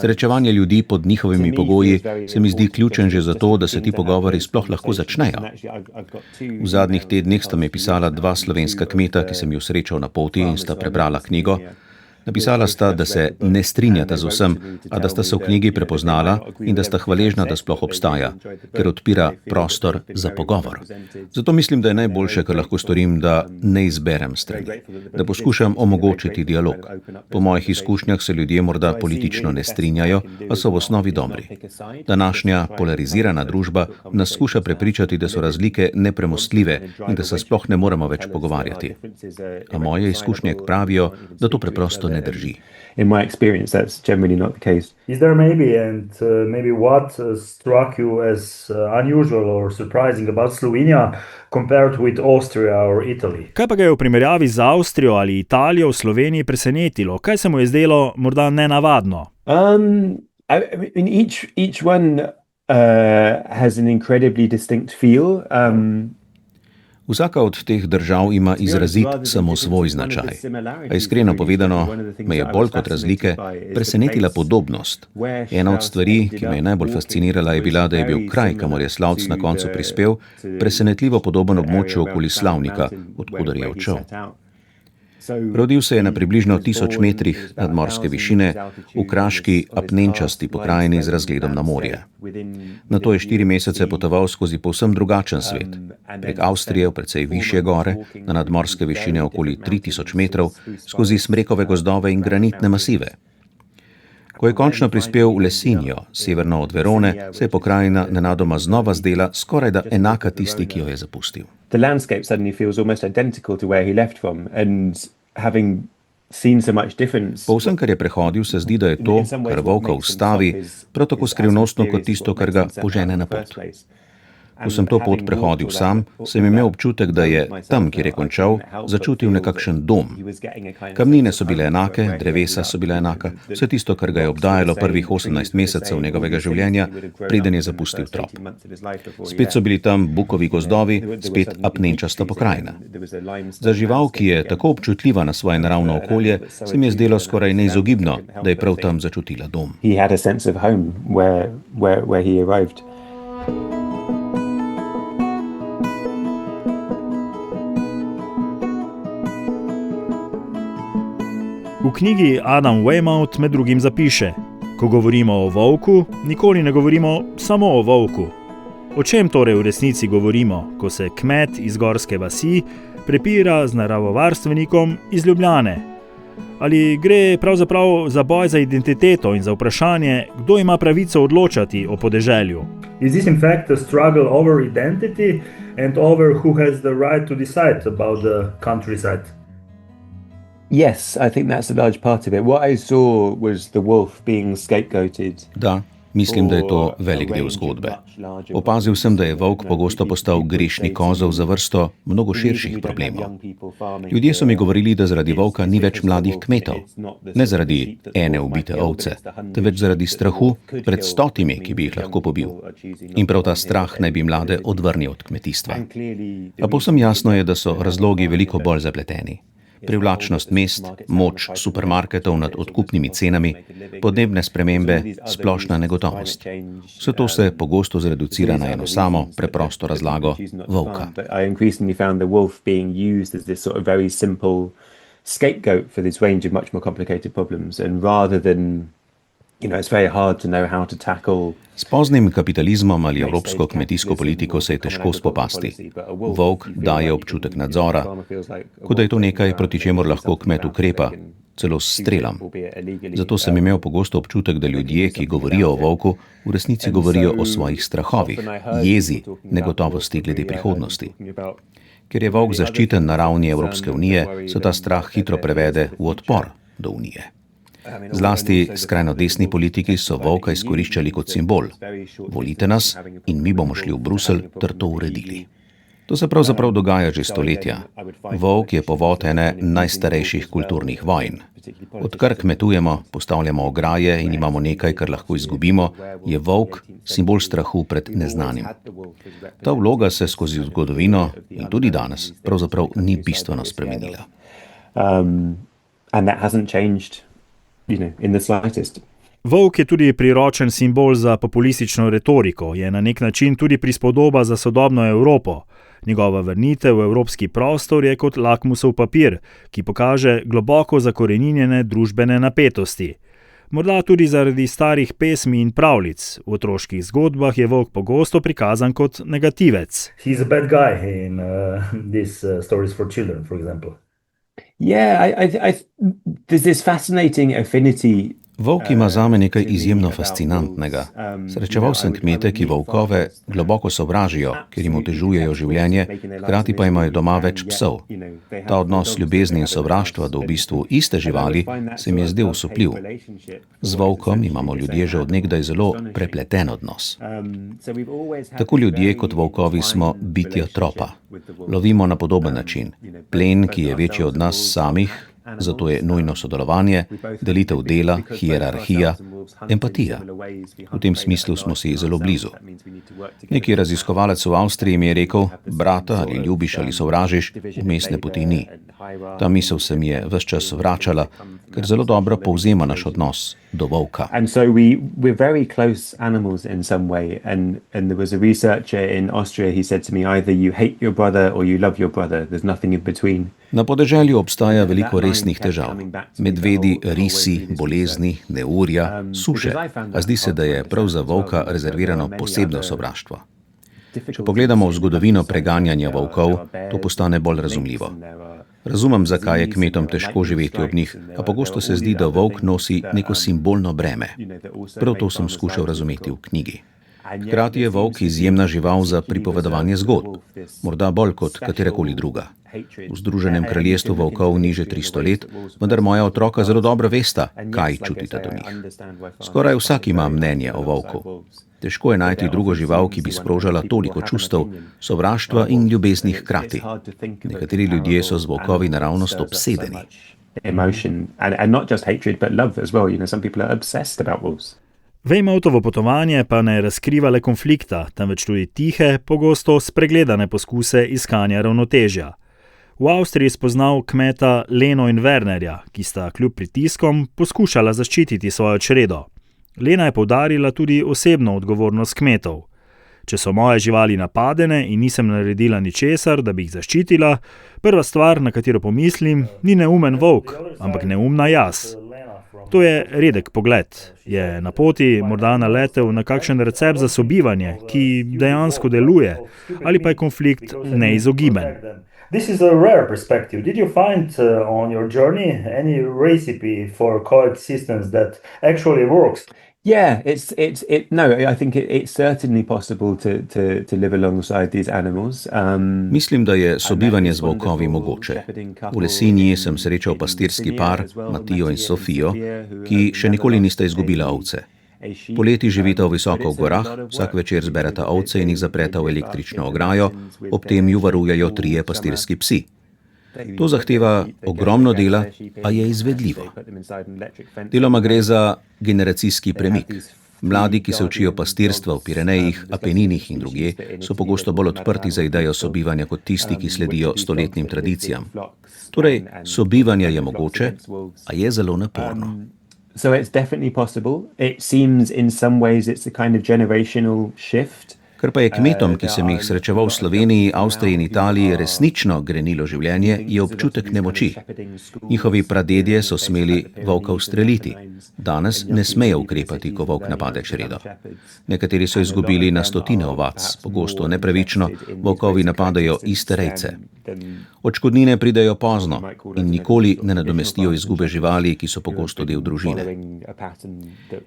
srečevanje ljudi pod njihovimi pogoji se mi zdi ključen že zato, da se ti pogovori sploh lahko začnejo. V zadnjih tednih sta mi pisala 2 slovenska kmeta, ki sem ju srečal na poti in sta prebrala knjigo. Napisala sta, da se ne strinjata z vsem, a da sta se v knjigi prepoznala in da sta hvaležna, da sploh obstaja, ker odpira prostor za pogovor. Zato mislim, da je najboljše, kar lahko storim, da ne izberem strani, da poskušam omogočiti dialog. Po mojih izkušnjah se ljudje morda politično ne strinjajo, a so v osnovi dobri. Današnja polarizirana družba nas skuša prepričati, da so razlike nepremostljive in da se sploh ne moremo več pogovarjati. A moje izkušnje pravijo, da to preprosto ne drži. In my experience, that's generally not the case. Is there maybe what struck you as unusual or surprising about Slovenia compared with Austria or Italy? Kaj pa ga je v primerjavi z Avstrijo ali Italijo v Sloveniji presenetilo? Kaj se mu je zdelo morda nenavadno? I mean, each one has an incredibly distinct feel. Vsaka od teh držav ima izrazit samo svoj značaj. A iskreno povedano, me je bolj kot razlike presenetila podobnost. Ena od stvari, ki me je najbolj fascinirala, je bila, da je bil kraj, kamor je Slavc na koncu prispel, presenetljivo podoben območju okoli Slavnika, odkuder je odšel. Rodil se je na približno 1000 metrih nadmorske višine v kraški apnenčasti pokrajini z razgledom na morje. Nato je 4 mesece potoval skozi povsem drugačen svet, prek Avstrije v precej višje gore, na nadmorske višine okoli 3000 metrov, skozi smrekove gozdove in granitne masive. Ko je končno prispel v Lesinjo, severno od Verone, se je pokrajina nenadoma znova zdela skorajda enaka tisti, ki jo je zapustil. The landscape suddenly feels almost identical to where he left from, and having seen so much difference. Po vsem, kar je prehodil, se zdi, da je to, kar volka ustavi, prav tako skrivnostno kot tisto, kar ga požene na pot. Ko sem to pot prehodil sam, sem imel občutek, da je tam, kjer je končal, začutil nekakšen dom. Kamnine so bile enake, drevesa so bile enaka, vse tisto, kar ga je obdajalo prvih 18 mesecev njegovega življenja, preden je zapustil trop. Spet so bili tam bukovi gozdovi, spet apnenčasta pokrajina. Za žival, ki je tako občutljiva na svoje naravno okolje, se mi je zdelo skoraj neizogibno, da je prav tam začutila dom. He had a sense of home where he arrived. V knjigi Adam Weymouth med drugim zapiše: ko govorimo o volku, nikoli ne govorimo samo o volku. O čem torej v resnici govorimo, ko se kmet iz gorske vasi prepira z naravovarstvenikom iz Ljubljane? Ali gre pravzaprav za boj za identiteto in za vprašanje, kdo ima pravico odločati o podeželju? Is this in fact a struggle over identity and over who has the right to decide about the countryside? Yes, I think that's a large part of it. What I saw was the wolf being scapegoated. Da, mislim, da je to velik del zgodbe. Opazil sem, da je volk pogosto postal grešni kozel za vrsto mnogo širših problemov. Ljudje so mi govorili, da zaradi volka ni več mladih kmetov. Ne zaradi ene ubite ovce, temveč zaradi strahu pred 100, ki bi jih lahko pobil. In prav ta strah naj bi mlade odvrnil od kmetijstva. A povsem jasno je, da so razlogi veliko bolj zapleteni. Privlačnost mest, moč supermarketov nad odkupnimi cenami, podnebne spremembe, splošna negotovost. Vse to se pogosto zreducira na eno samo, preprosto razlago volka. S poznim kapitalizmom ali evropsko kmetijsko politiko se je težko spopasti. Volk daje občutek nadzora, kot da je to nekaj, proti čemur lahko kmet ukrepa, celo s strelom. Zato sem imel pogosto občutek, da ljudje, ki govorijo o volku, v resnici govorijo o svojih strahovih, jezi, negotovosti glede prihodnosti. Ker je volk zaščiten na ravni Evropske unije, se ta strah hitro prevede v odpor do unije. Zlasti skrajno desni politiki so volka izkoriščali kot simbol. Volite nas in mi bomo šli v Bruselj ter to uredili. To se pravzaprav dogaja že stoletja. Volk je povod ene najstarejših kulturnih vojn. Odkar kmetujemo, postavljamo ograje in imamo nekaj, kar lahko izgubimo, je volk simbol strahu pred neznanim. Ta vloga se skozi zgodovino in tudi danes pravzaprav ni bistveno spremenila. And that hasn't changed. In the slightest. Volk je tudi priročen simbol za populistično retoriko, je na nek način tudi prispodoba za sodobno Evropo. Njegova vrnitev v evropski prostor je kot lakmusov papir, ki pokaže globoko zakoreninjene družbene napetosti. Morda tudi zaradi starih pesmi in pravljic. V otroških zgodbah je volk pogosto prikazan kot negativec. He's a bad guy in these stories for children, for example. Yeah, there's this fascinating affinity Volk ima zame nekaj izjemno fascinantnega. Srečeval sem kmete, ki volkove globoko sovražijo, ker jim otežujejo življenje, hkrati pa imajo doma več psov. Ta odnos ljubezni in sovraštva do v bistvu iste živali se mi je zdel osupljiv. Z volkom imamo ljudje že od nekdaj zelo prepleten odnos. Tako ljudje kot volkovi smo bitja tropa. Lovimo na podoben način. Plen, ki je večji od nas samih, zato je nujno sodelovanje, delitev dela, hierarhija, empatija. V tem smislu smo si zelo blizu. Neki raziskovalec v Avstriji mi je rekel, brata ali ljubiš ali sovražiš, vmesne poti ni. Ta misel se mi je ves čas vračala, ker zelo dobro povzema naš odnos do volka. And so we're very close animals in some way. And there was a researcher in Austria, he said to me, either you hate your brother or you love your brother. There's nothing in between. Na podeželju obstaja veliko resnih težav. Medvedi, risi, bolezni, neurja, suše. A zdi se, da je prav za volka rezervirano posebno sovraštvo. Če pogledamo v zgodovino preganjanja volkov, to postane bolj razumljivo. Razumem, zakaj je kmetom težko živeti ob njih, a pogosto se zdi, da volk nosi neko simbolno breme. Prav to sem skušal razumeti v knjigi. Hkrati je volk izjemna žival za pripovedovanje zgodb, morda bolj kot katerakoli druga. V Združenem kraljestvu volkov ni že 300 let, vendar moja otroka zelo dobro vesta, kaj čutite do njih. Skoraj vsak ima mnenje o volku. Težko je najti drugo žival, ki bi sprožala toliko čustev, sovraštva in ljubezni hkrati. Nekateri ljudje so z volkovi naravnost obsedeni. Weymoutovo potovanje pa ne razkriva le konflikta, temveč tudi tihe, pogosto spregledane poskuse iskanja ravnotežja. V Avstriji spoznal kmeta Leno in Wernerja, ki sta kljub pritiskom poskušala zaščititi svojo čredo. Lena je poudarila tudi osebno odgovornost kmetov. Če so moje živali napadene in nisem naredila ničesar, da bi jih zaščitila, prva stvar, na katero pomislim, ni neumen volk, ampak neumna jaz. To je redek pogled. Je na poti morda naletel na kakšen recept za sobivanje, ki dejansko deluje, ali pa je konflikt neizogiben. This is a rare perspective. Did you find on your journey any recipe for coexistence that actually works? Yeah, I think it's certainly possible to live alongside these animals. Mislim, da je sobivanje z volkovi mogoče. V Lesinji sem srečal pastirski par, Matijo in Sofijo, ki še nikoli nista izgubila ovce. Poleti živita visoko v gorah, vsak večer zbereta ovce in jih zapreta v električno ograjo, ob tem ju varujejo 3 pastirski psi. To zahteva ogromno dela, a je izvedljivo. Deloma gre za generacijski premik. Mladi, ki se učijo pastirstva v Pirenejih, Apeninih in drugje, so pogosto bolj odprti za idejo sobivanja kot tisti, ki sledijo stoletnim tradicijam. Torej, sobivanje je mogoče, a je zelo naporno. So it's definitely possible. It seems in some ways it's a kind of generational shift. Kar pa je kmetom, ki sem jih srečeval v Sloveniji, Avstriji in Italiji, resnično grenilo življenje, je občutek nemoči. Njihovi pradedje so smeli volka ustreliti. Danes ne smejo ukrepati, ko volk napade čredo. Nekateri so izgubili na stotine ovac, pogosto nepravično, volkovi napadajo iste rejce. Odškodnine pridejo pozno in nikoli ne nadomestijo izgube živali, ki so pogosto del družine.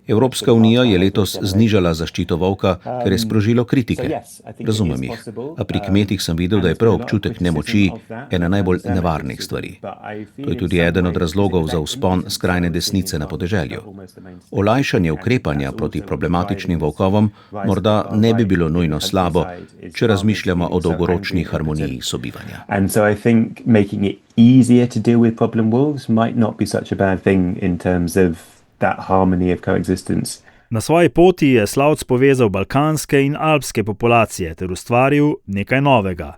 Evropska unija je letos znižala zaščito volka, ker je sprožilo kritike. Razumem jih. A pri kmetih sem videl, da je prav občutek nemoči ena najbolj nevarnih stvari. To je tudi eden od razlogov za vzpon skrajne desnice na podeželju. Olajšanje ukrepanja proti problematičnim volkovom morda ne bi bilo nujno slabo, če razmišljamo o dolgoročni harmoniji sobivanja. And so I think making it easier to deal with problem wolves might not be such a bad thing in terms of that harmony of coexistence. Na svoji poti je slavc povezal balkanske in alpske populacije ter ustvaril nekaj novega.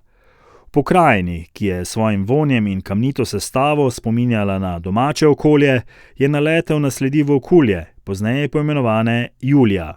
V pokrajini, ki je svojim vonjem in kamnito sestavo spominjala na domače okolje, je naletel na sledi volkulje, pozneje poimenovane Julija.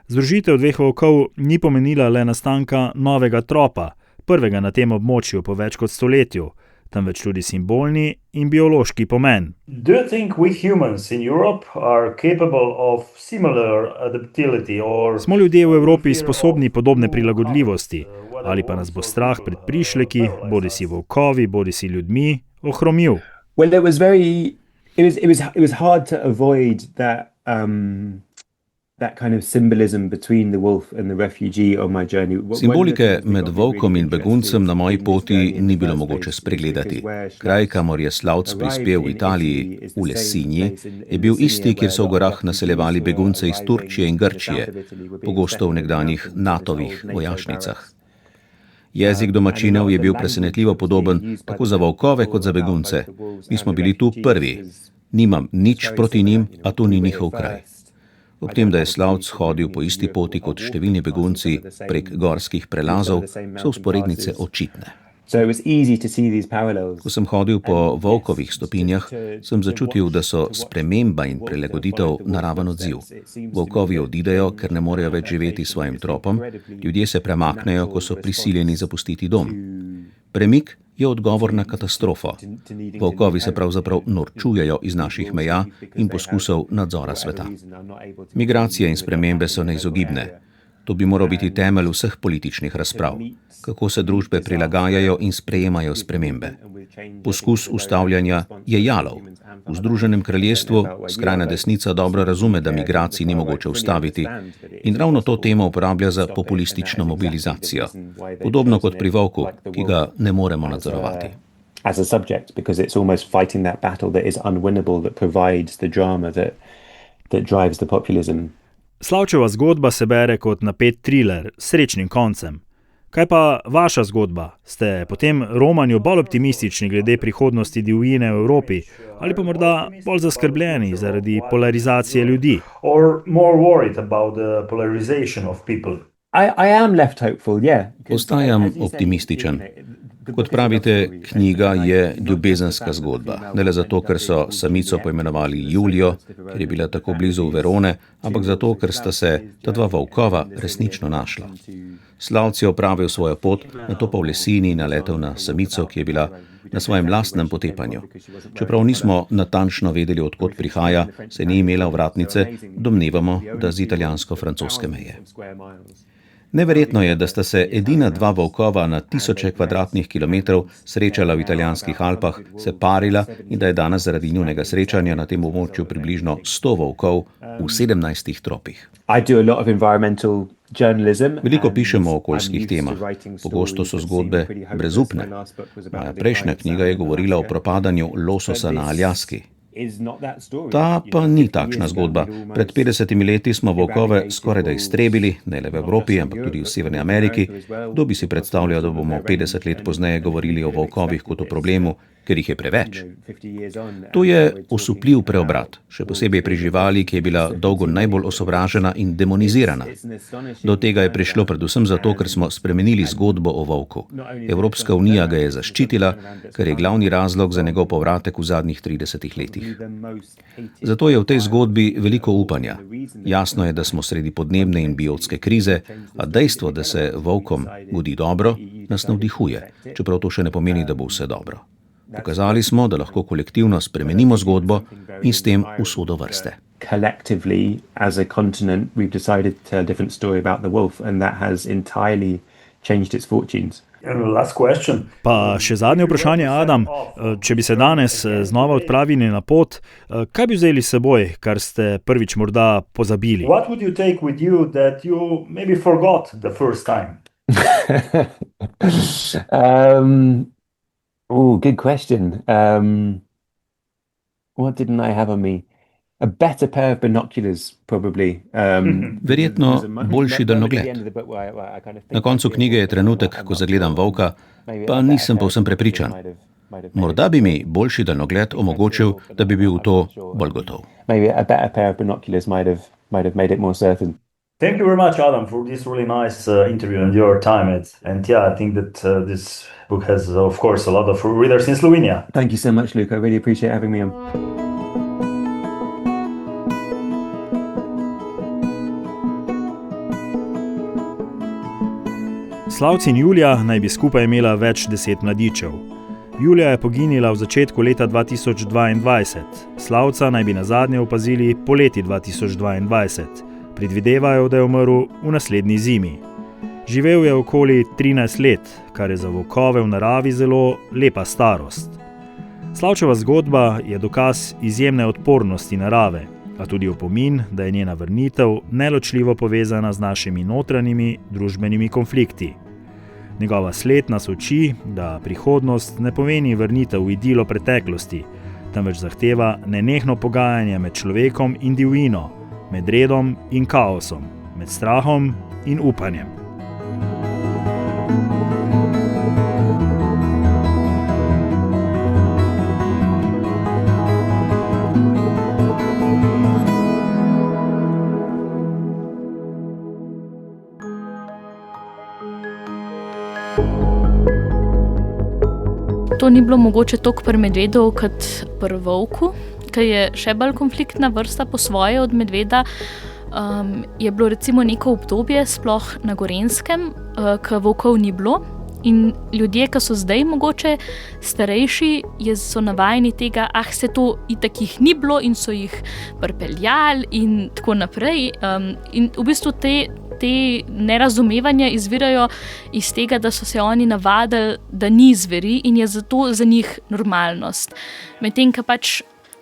Združitev 2 volkov ni pomenila le nastanka novega tropa, prvega na tem območju po več kot stoletju, temveč tudi simbolni in biološki pomen. Do you think we humans in Europe are capable of similar adaptability or... Smo ljudje v Evropi sposobni podobne prilagodljivosti, ali pa nas bo strah pred prišleki, bodisi volkovi, bodisi ljudmi, ohromil? Well, it was very It was hard to avoid that kind of symbolism between the wolf and the refugee on my journey. Simbolike med volkom in beguncem na moji poti ni bilo mogoče spregledati. Kraj, kamor je Slavc prispel v Italiji, v Lessinji, je bil isti, kjer so v gorah naseljevali begunce iz Turčije in Grčije, pogosto v nekdanjih NATO-vih vojašnicah. Jezik domačinov je bil presenetljivo podoben tako za volkove kot za begunce. Mi smo bili tu prvi. Nimam nič proti njim, a to ni njihov kraj. Ob tem, da je Slavc hodil po isti poti kot številni begunci prek gorskih prelazov, so vzporednice očitne. Ko sem hodil po volkovih stopinjah, sem začutil, da so sprememba in prilagoditev naraven odziv. Volkovi odidejo, ker ne morejo več živeti s svojim tropom, ljudje se premaknejo, ko so prisiljeni zapustiti dom. Premik je odgovor na katastrofo. Volkovi se pravzaprav norčujejo iz naših meja in poskusov nadzora sveta. Migracije in spremembe so neizogibne. To bi moral biti temelj vseh političnih razprav, kako se družbe prilagajajo in sprejemajo spremembe. Poskus ustavljanja je jalov. V Združenem kraljestvu skrajna desnica dobro razume, da migracij ni mogoče ustaviti in ravno to temo uporablja za populistično mobilizacijo. Podobno kot pri volku, ki ga ne moremo nadzorovati. As a subject, because it's almost fighting that battle that is unwinnable, that provides the drama that drives the populism. Slavčeva zgodba se bere kot napet triler s srečnim koncem. Kaj pa vaša zgodba? Ste po tem romanju bolj optimistični glede prihodnosti divjine v Evropi ali pa morda bolj zaskrbljeni zaradi polarizacije ljudi? Or more worried about the polarization of people? I am left hopeful, yeah. Ostajam optimističen. Kot pravite, knjiga je ljubezenska zgodba. Ne le zato, ker so samico poimenovali Julijo, ker je bila tako blizu Verone, ampak zato, ker sta se ta dva volkova resnično našla. Slavc je opravil svojo pot, nato pa v Lesini naletel na samico, ki je bila na svojem lastnem potepanju. Čeprav nismo natančno vedeli, od kod prihaja, se ni imela vratnice, domnevamo, da z italijansko-francoske meje. Neverjetno je, da sta se edina dva volkova na tisoče kvadratnih kilometrov srečala v italijanskih Alpah, se parila in da je danes zaradi njunega srečanja na tem območju približno 100 volkov v 17 tropih. Veliko pišemo o okoljskih temah. Pogosto so zgodbe brezupne. Moja prejšnja knjiga je govorila o propadanju lososa na Aljaski. Ta pa ni takšna zgodba. Pred 50 leti smo volkove skorajda iztrebili, ne le v Evropi, ampak tudi v Severni Ameriki. Kdo bi si predstavljal, da bomo 50 let pozneje govorili o volkovih kot o problemu, ker jih je preveč? To je osupljiv preobrat, še posebej pri živali, ki je bila dolgo najbolj osovražena in demonizirana. Do tega je prišlo predvsem zato, ker smo spremenili zgodbo o volku. Evropska unija ga je zaščitila, kar je glavni razlog za njegov povratek v zadnjih 30 letih. Zato je v tej zgodbi veliko upanja. Jasno je, da smo sredi podnebne in biotske krize, a dejstvo, da se volkom godi dobro, nas navdihuje, čeprav to še ne pomeni, da bo vse dobro. Pokazali smo, da lahko kolektivno spremenimo zgodbo in s tem usodo vrste. Collectively, as a continent, we've decided to tell a different story about the wolf, and that has entirely changed its fortunes. Pa še zadnje vprašanje, Adam. Če bi se danes znova odpravili na pot, kaj bi vzeli s seboj, kar ste prvič morda pozabili? What would you take with you that you maybe forgot the first time? Good question. What didn't I have on me? A better pair of binoculars, probably. Verjetno boljši daljnogled. Na koncu knjige je trenutek, ko zagledam volka, pa nisem povsem prepričan. Morda bi mi boljši daljnogled omogočil, da bi bil v to bolj gotov. Maybe a better pair of binoculars might have made it more certain. Thank you very much, Adam, for this really nice interview and your time. And yeah, I think that this book has, of course, a lot of readers in Slovenia. Thank you so much, Luke. I really appreciate having me on. Slavc in Julija naj bi skupaj imela več 10 mladičev. Julija je poginila v začetku leta 2022. Slavca naj bi nazadnje opazili poleti 2022. Predvidevajo, da je umrl v naslednji zimi. Živel je okoli 13 let, kar je za volkove v naravi zelo lepa starost. Slavčeva zgodba je dokaz izjemne odpornosti narave, a tudi opomin, da je njena vrnitev neločljivo povezana z našimi notranjimi družbenimi konflikti. Njegova sled nas uči, da prihodnost ne pomeni vrnitev v idilo preteklosti, temveč zahteva nenehno pogajanje med človekom in divjino, med redom in kaosom, med strahom in upanjem. To ni bilo mogoče toliko pri medvedu kot pri volku, ki je še bolj konfliktna vrsta po svoje od medveda. Je bilo recimo neko obdobje, sploh na Gorenjskem, ko volkov ni bilo. In ljudje, ki so zdaj mogoče starejši, so navajeni tega, se to itak jih ni bilo in so jih pripeljali in tako naprej. In v bistvu te nerazumevanja izvirajo iz tega, da so se oni navadili, da ni zveri in je zato za njih normalnost. Medtem, ko pač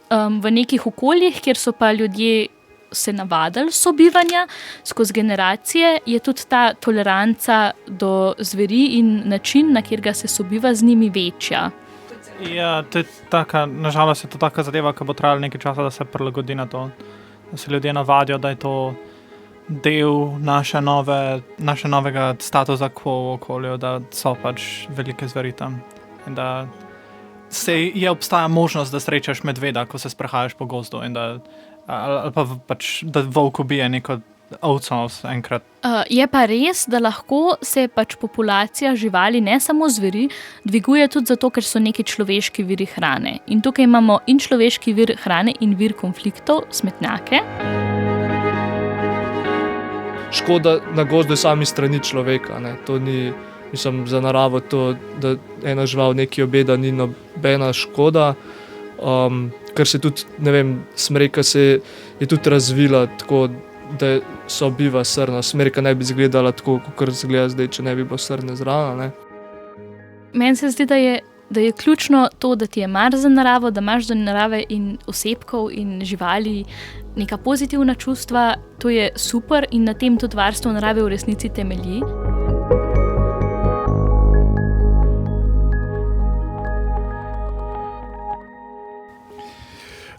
v nekih okoljih, kjer so pa ljudje se navadili sobivanja skozi generacije, je tudi ta toleranca do zveri in način, na katerega se sobiva z njimi, večja. Ja, nažalost je to taka zadeva, ki bo trajala nekaj časa, da se prilagodi na to. Da se ljudje navadijo, da je to del naše novega statusa quo v okolju, da so pač velike zveri tam. In da obstaja možnost, da srečaš medveda, ko se sprehajaš po gozdu in da ali pa pač, da volk ubije neko ovco enkrat. Je pa res, da lahko se pač populacija živali, ne samo zveri, dviguje tudi zato, ker so neki človeški viri hrane. In tukaj imamo in človeški vir hrane in vir konfliktov, smetnjake. Škoda na gozdu sami strani človeka. Ne. To ni, mislim, za naravo to, da ena žival nekaj obeda, ni nobena škoda. Ker se tudi, ne vem, smreka se je tudi razvila tako, da sobiva srna. Smreka ne bi izgledala tako, kot izgleda zdaj, če ne bi bilo srne zraven. Meni se zdi, da je ključno to, da ti je mar za naravo, da imaš do narave in osebkov in živali neka pozitivna čustva. To je super in na tem tudi varstvo narave v resnici temelji.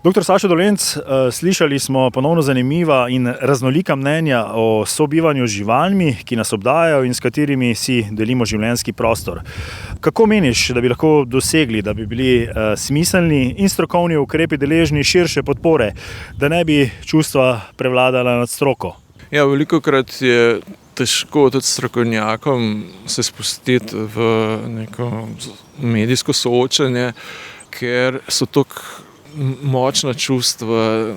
Dr. Sašo Dolenc, slišali smo ponovno zanimiva in raznolika mnenja o sobivanju z živalmi, ki nas obdajajo in s katerimi si delimo življenjski prostor. Kako meniš, da bi lahko dosegli, da bi bili smiselni in strokovni ukrepi deležni širše podpore, da ne bi čustva prevladala nad stroko? Ja, velikokrat je težko tudi strokovnjakom se spustiti v neko medijsko soočenje, ker so tako močna čustva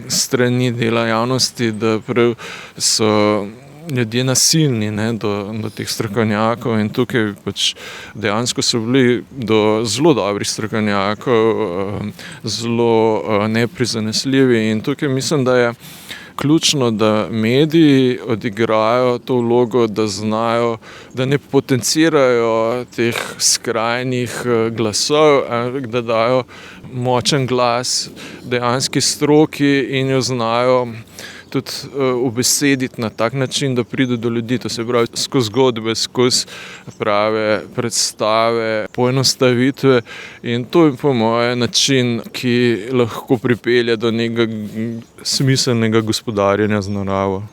strani dela javnosti, da prav so ljudje nasilni do teh strokovnjakov in tukaj pač dejansko so bili do zelo dobrih strokovnjakov zelo neprizanesljivi in tukaj mislim, da je ključno, da mediji odigrajo to vlogo, da znajo, da ne potencirajo teh skrajnih glasov, da dajo močen glas dejanski stroki in jo znajo tudi ubesediti na tak način, da pride do ljudi. To se pravi skozi zgodbe, skozi prave predstave, poenostavitve in to je po mojem način, ki lahko pripelje do nekega smiselnega gospodarjenja z naravo.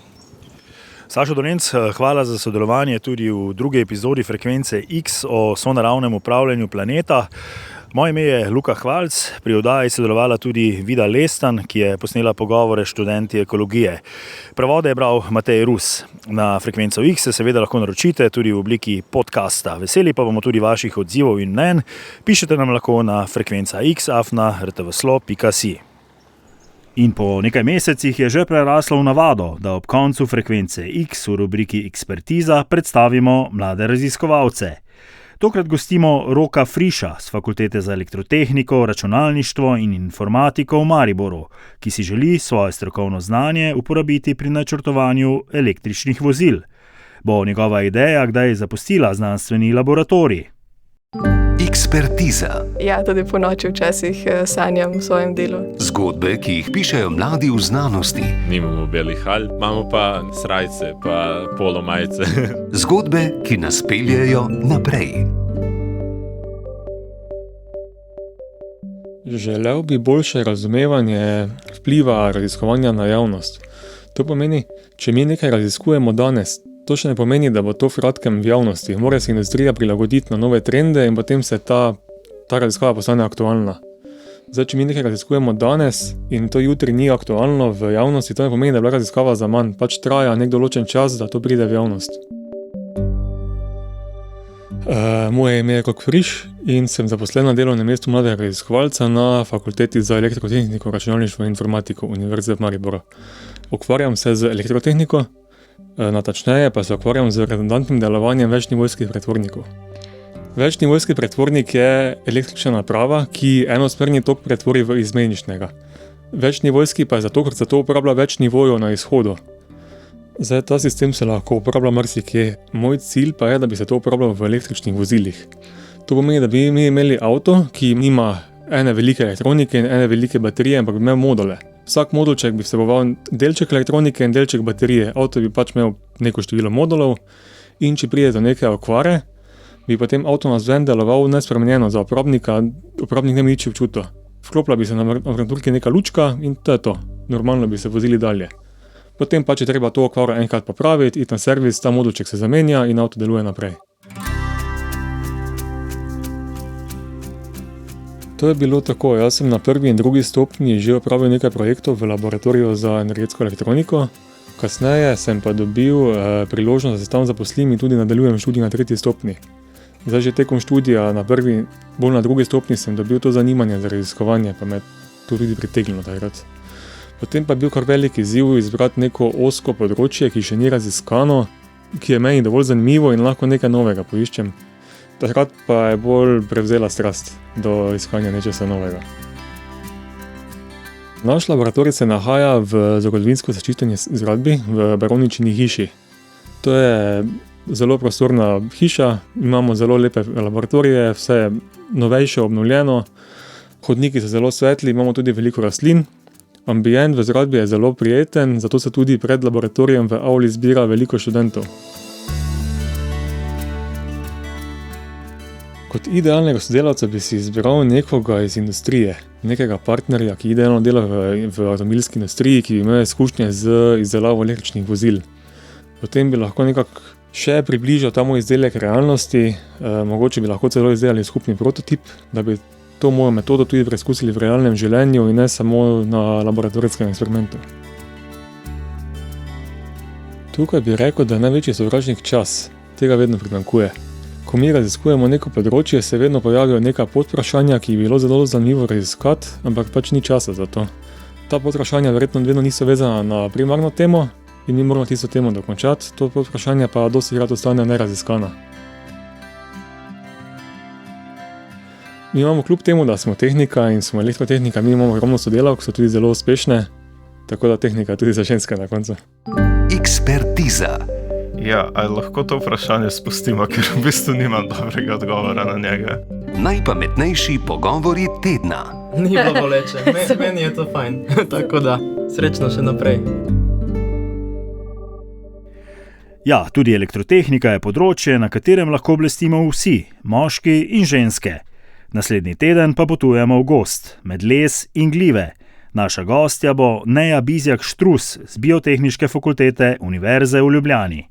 Sašo Dolenc, hvala za sodelovanje tudi v drugi epizodi Frekvence X o sonaravnem upravljanju planeta. Moje ime je Luka Hvalc, pri oddaji sodelovala tudi Vida Lestan, ki je posnela pogovore s študenti ekologije. Prevode je bral Matej Rus. Na Frekvenco X se seveda lahko naročite tudi v obliki podcasta. Veseli pa bomo tudi vaših odzivov in mnenj. Pišite nam lahko na frekvencax@rtvslo.si. In po nekaj mesecih je že preraslo v navado, da ob koncu Frekvence X v rubriki Ekspertiza predstavimo mlade raziskovalce. Tokrat gostimo Roka Friša z Fakultete za elektrotehniko, računalništvo in informatiko v Mariboru, ki si želi svoje strokovno znanje uporabiti pri načrtovanju električnih vozil. Bo njegova ideja kdaj zapustila znanstveni laboratorij? Ekspertiza. Ja, tudi po noči včasih sanjam v svojem delu. Zgodbe, ki jih pišejo mladi v znanosti. Nimamo belih halj, imamo pa srajce, pa polomajce. Zgodbe, ki nas peljejo naprej. Želel bi boljše razumevanje vpliva raziskovanja na javnost. To pomeni, če mi nekaj raziskujemo danes, to še ne pomeni, da bo to v kratkem v javnosti. Mora se industrija prilagoditi na nove trende in potem se ta raziskava postane aktualna. Zdaj, če mi nekaj raziskujemo danes in to jutri ni aktualno v javnosti, to ne pomeni, da je bila raziskava za manj. Pač traja nek določen čas, da to pride v javnost. Moje ime je Rok Friš in sem zaposlen na delovnem mestu mladega raziskovalca na Fakulteti za elektrotehniko, računalništvo in informatiko Univerze v Mariboru. Ukvarjam se z elektrotehniko, natančneje pa se ukvarjam z redundantnim delovanjem večnivojskih pretvornikov. Večnivojski pretvornik je električna naprava, ki enosmerni tok pretvori v izmeničnega. Večnivojski pa je zato, ker se to uporablja več nivojev na izhodu. Zdaj, ta sistem se lahko uporablja marsikje. Moj cilj pa je, da bi se to uporabljalo v električnih vozilih. To pomeni, da bi mi imeli avto, ki nima ene velike elektronike in ene velike baterije, ampak bi imel module. Vsak modulček bi vseboval delček elektronike in delček baterije. Avto bi pač imel neko število modulov in če pride do neke okvare, bi potem avto navzven deloval nespremenjeno za uporabnika, uporabnik ne bi nič občutil. Vklopila bi se na armaturki neka lučka in to je to. Normalno bi se vozili dalje. Potem pa, če treba to okvaro enkrat popraviti, iti na servis, ta modulček se zamenja in avto deluje naprej. To je bilo tako, jaz sem na prvi in drugi stopnji že opravil nekaj projektov v laboratoriju za energetsko elektroniko. Kasneje sem pa dobil priložnost, da se tam zaposlim in tudi nadaljujem študij na tretji stopnji. Zdaj že tekom študija na prvi, bolj na drugi stopnji sem dobil to zanimanje za raziskovanje, pa me to tudi pritegnilo takrat. Potem pa je bil kar velik izziv izbrati neko ozko področje, ki še ni raziskano, ki je meni dovolj zanimivo in lahko nekaj novega poiščem. Takrat pa je bolj prevzela strast do iskanja nečesa novega. Naš laboratorij se nahaja v zgodovinsko zaščiteni zgradbi v Barovničini hiši. To je zelo prostorna hiša, imamo zelo lepe laboratorije, vse je novejše, obnovljeno, hodniki so zelo svetli, imamo tudi veliko rastlin. Ambient v zgradbi je zelo prijeten, zato se tudi pred laboratorijem v avli zbira veliko študentov. Kot idealnega sodelavca bi si izbral nekoga iz industrije, nekega partnerja, ki idealno dela v avtomobilski industriji, ki bi imel izkušnje z izdelavo električnih vozil. Potem bi lahko nekako še približal ta moj izdelek realnosti, mogoče bi lahko celo izdelali skupni prototip, da bi to mojo metodo tudi preizkusili v realnem življenju in ne samo na laboratorijskem eksperimentu. Tukaj bi rekel, da je največji sovražnik čas. Tega vedno primanjkuje. Ko mi raziskujemo neko področje, se vedno pojavijo neka podvprašanja, ki bi bilo zelo zanimivo raziskati, ampak pač ni časa za to. Ta podvprašanja verjetno vedno niso vezana na primarno temo in mi moramo tisto temo dokončati, to podvprašanje pa dostikrat ostane neraziskana. Mi imamo kljub temu, da smo tehnika in smo elektrotehnika, mi imamo ogromno sodelavk, so tudi zelo uspešne, tako da tehnika tudi za ženske na koncu. Ekspertiza. Ja, ali lahko to vprašanje spustimo, ker v bistvu nimam dobrega odgovora na njega. Najpametnejši pogovori tedna. Ni bilo boleče, meni je to fajn, tako da srečno še naprej. Ja, tudi elektrotehnika je področje, na katerem lahko blestimo vsi, moški in ženske. Naslednji teden pa potujemo v gozd, med les in glive. Naša gostja bo Neja Bizjak Štrus z Biotehniške fakultete Univerze v Ljubljani.